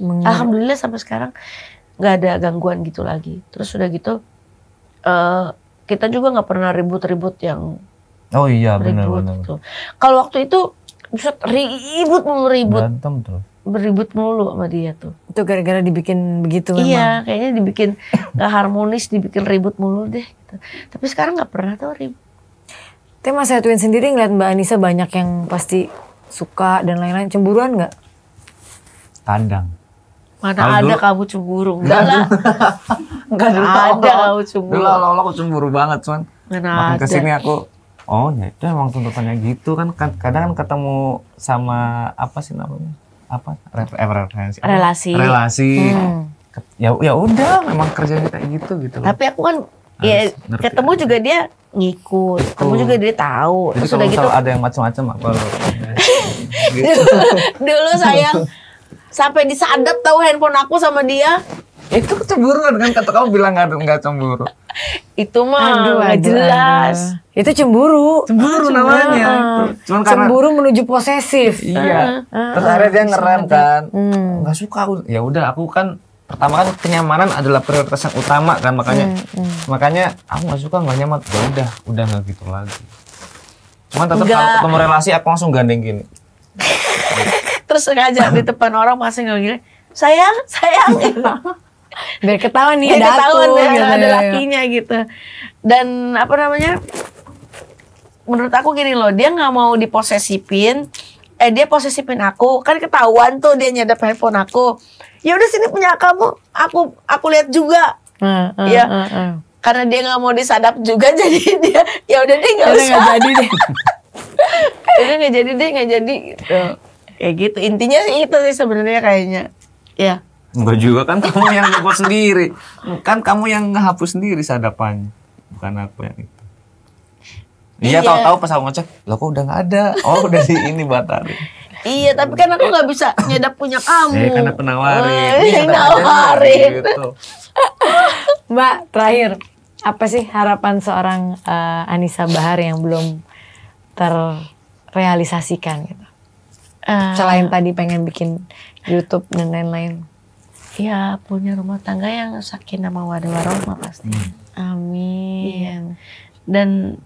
Alhamdulillah sampai sekarang nggak ada gangguan gitu lagi. Terus udah gitu kita juga nggak pernah ribut-ribut yang benar. Gitu. Kalau waktu itu bisa ribut. Berantem terus. Beribut mulu sama dia tuh. Itu gara-gara dibikin begitu memang. Iya, kayaknya dibikin gak harmonis, dibikin ribut mulu deh. Gitu. Tapi sekarang gak pernah tuh ribut. Tapi Mas Edwin sendiri ngeliat Mbak Anissa banyak yang pasti suka dan lain-lain, cemburuan gak? Kadang. Mana ada kamu cemburu? Enggak lah. Enggak ada kamu cemburu. Dulu awal-awal aku cemburu banget, cuman makin kesini aku, ya itu emang tuntutannya gitu kan. Kadang kan ketemu sama apa sih namanya? Relasi. Ya udah, memang kerjanya kayak gitu. Tapi aku kan ya ketemu aja. Juga dia ngikut, ketemu juga dia tahu. Jadi kalau gitu ada yang macam-macam apa lo? Dulu sayang sampai disadap tahu handphone aku sama dia. Itu kecemburuan kan, kata kamu bilang nggak cemburu. Itu mah nggak jelas. Itu cemburu. Cemburu namanya. Cuman karena cemburu menuju posesif. iya. Terus akhirnya dia ngerem kan. Nggak suka aku. Ya udah aku kan pertama kan kenyamanan adalah prioritas yang utama kan, makanya aku nggak suka, nggak nyaman. Ya udah nggak gitu lagi. Cuman tetap kalau ketemu relasi aku langsung gandeng gini. Terus sengaja di depan orang masih nggak gini. Sayang. Biar ketahuan nih Biar ada ketahuan aku, gitu, ada gitu. lakinya gitu. Dan apa namanya? Menurut aku gini loh, dia nggak mau diposesifin. Dia posesifin aku, kan ketahuan tuh dia nyadap handphone aku. Ya udah sini punya kamu, aku lihat juga. Ya. Karena dia nggak mau disadap juga, jadi dia ya udah dia nggak usah. Nggak jadi deh. Udah nggak jadi gitu. Kayak gitu. Intinya sih itu sih sebenarnya kayaknya. Ya. Enggak juga kan, kamu yang ngebuat sendiri. Kan kamu yang ngehapus sendiri sadapannya. Bukan aku yang itu. Iya, tahu-tahu pas aku ngecek, loh kok udah nggak ada. Oh, udah di ini batalin. Iya, tapi kan aku nggak bisa nyadap punya kamu. Karena aku nawarin. Nawarin. Gitu. Mbak, terakhir, apa sih harapan seorang Anissa Bahar yang belum terrealisasikan gitu? Selain tadi pengen bikin YouTube dan lain-lain. Ya, punya rumah tangga yang sakinah mawaddah warahmah pasti. Amin. Iya. Dan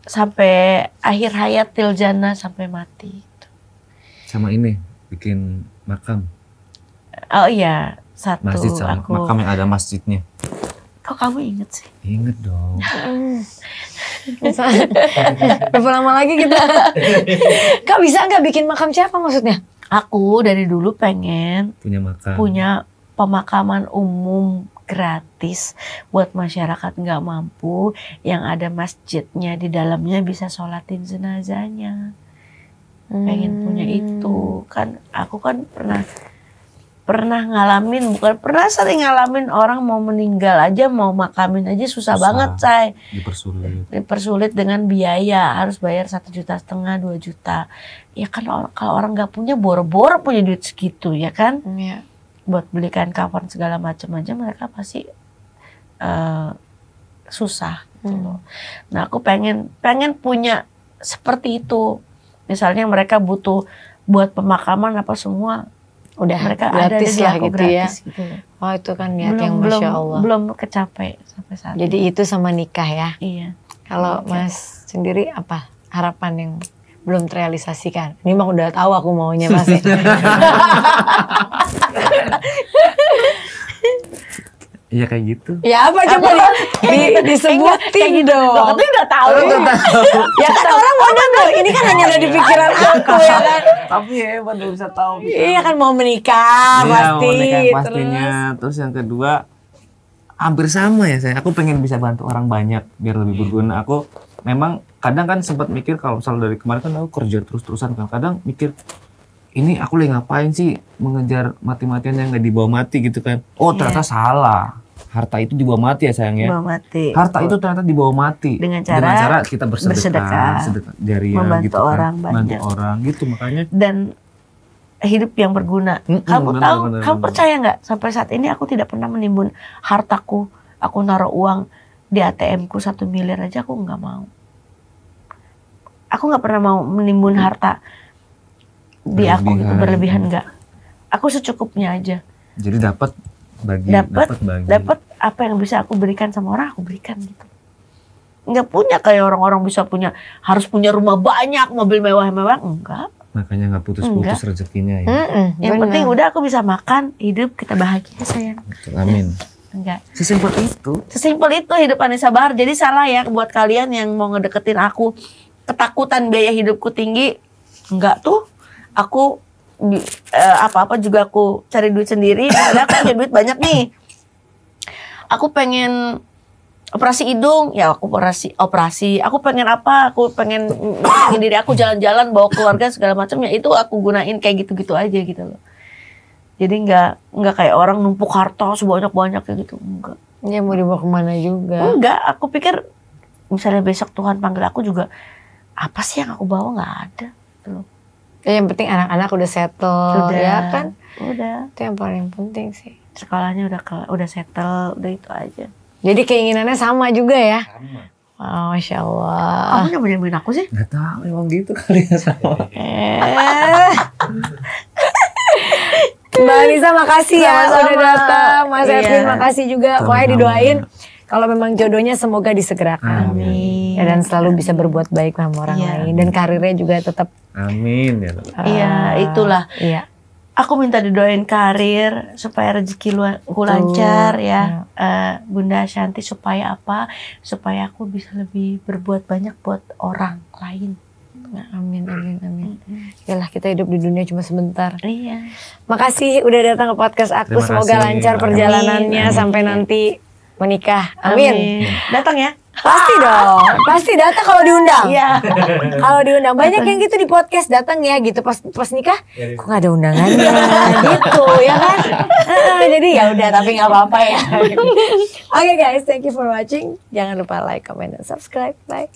sampai akhir hayat tiljana, sampai mati. Sama ini, bikin makam. Oh iya, satu Masjid sama aku. makam yang ada masjidnya. Kok kamu inget sih? Ingat dong. Berapa lama lagi kita? Kak bisa nggak bikin makam siapa maksudnya? Aku dari dulu pengen Punya makam. punya pemakaman umum gratis buat masyarakat nggak mampu, yang ada masjidnya di dalamnya, bisa sholatin jenazahnya. Pengen punya itu. Kan aku kan pernah ngalamin, bukan pernah, sering ngalamin orang mau meninggal aja, mau makamin aja susah banget, Cay. Dipersulit dengan biaya, harus bayar 1,5 juta, 2 juta. Ya kan kalau orang nggak punya, boro-boro punya duit segitu, ya kan? Iya. Buat belikan kafan segala macam aja mereka pasti susah gitu loh. Nah, aku pengen punya seperti itu. Misalnya mereka butuh buat pemakaman apa semua, Udah mereka gratis ada lah di gitu gratis, ya. gitu. Oh itu kan niat yang Masya Allah. Belum kecapai sampai saat Jadi ini. itu sama nikah ya. Iya. Kalau Mas sendiri apa harapan yang belum terrealisasikan? Ini mah udah tahu aku maunya Mas. Iya kayak gitu. Ya apa coba disebutin dong. Tapi udah tahu. Ya kan orang mau denger. Ini kan hanya ada di pikiran aku ya kan. Tapi hebat udah bisa tahu. Iya kan mau menikah pasti. Mau menikah pastinya. Terus yang kedua, hampir sama ya saya. Aku pengen bisa bantu orang banyak biar lebih berguna. Aku memang kadang kan sempat mikir, kalau misalnya dari kemarin kan aku kerja terus-terusan kan. Kadang mikir, ini aku lagi ngapain sih mengejar mati-matian yang nggak dibawa mati gitu kan. Oh ternyata salah. Harta itu dibawa mati ya sayang ya. Dibawa mati. Harta itu ternyata dibawa mati. Dengan cara kita bersedekah jariah membantu gitu kan. orang banyak. Membantu orang gitu, makanya. Dan hidup yang berguna. Kamu tahu, kamu percaya nggak? Sampai saat ini aku tidak pernah menimbun hartaku. Aku naruh uang di ATM-ku 1 miliar aja aku nggak mau. Aku nggak pernah mau menimbun harta di aku gitu, berlebihan enggak. Aku secukupnya aja. Jadi dapat apa yang bisa aku berikan sama orang, aku berikan gitu. Nggak punya kayak orang-orang bisa punya, harus punya rumah banyak, mobil mewah-mewah, enggak. Makanya nggak putus-putus rezekinya ya. Yang penting udah aku bisa makan, hidup, kita bahagia sayang. Amin. Enggak. Sesimpel itu. Sesimpel itu hidup Anissa Bahar. Jadi salah ya buat kalian yang mau ngedeketin aku, ketakutan biaya hidupku tinggi. Enggak tuh. Aku apa-apa juga aku cari duit sendiri. Karena aku punya duit banyak nih. Aku pengen operasi hidung, ya aku operasi. Aku pengen apa? Aku pengen diri aku jalan-jalan, bawa keluarga segala macam, ya itu aku gunain kayak gitu-gitu aja gitu loh. Jadi nggak kayak orang numpuk harta sebanyak-banyaknya gitu, enggak. Ya mau dibawa kemana juga. Enggak, aku pikir misalnya besok Tuhan panggil aku juga, apa sih yang aku bawa, nggak ada gitu loh. Ya, yang penting anak-anak udah settle, Sudah, ya kan? Udah. Itu yang paling penting sih. sekolahnya udah settle, udah itu aja. Jadi keinginannya sama juga ya? Sama. Oh, Masya Allah. Kamu nyambut aku sih? Gak tahu, emang gitu kali ya sama. Mbak Anissa makasih ya Sama-sama. udah datang. Mas Edwin makasih juga. Sama-sama. Pokoknya didoain kalau memang jodohnya semoga disegerakan. Amin. Ya, dan selalu bisa berbuat baik sama orang lain. Dan karirnya juga tetap. Amin ya. Iya, itulah. Iya. Aku minta didoain karir supaya rezeki ku lancar ya. Bunda Shanti supaya apa? Supaya aku bisa lebih berbuat banyak buat orang lain. Nah, amin, amin, amin. Yalah, kita hidup di dunia cuma sebentar. Iya. Makasih udah datang ke podcast aku. Terima Semoga kasih. lancar perjalanannya Amin. sampai nanti menikah. Amin. Datang ya. Pasti dong. Pasti datang kalau diundang. Iya. Kalau diundang banyak yang gitu di podcast datang ya gitu pas nikah kok nggak ada undangannya gitu ya kan. Jadi ya udah tapi nggak apa-apa ya. Oke guys, thank you for watching. Jangan lupa like, comment, dan subscribe. Bye.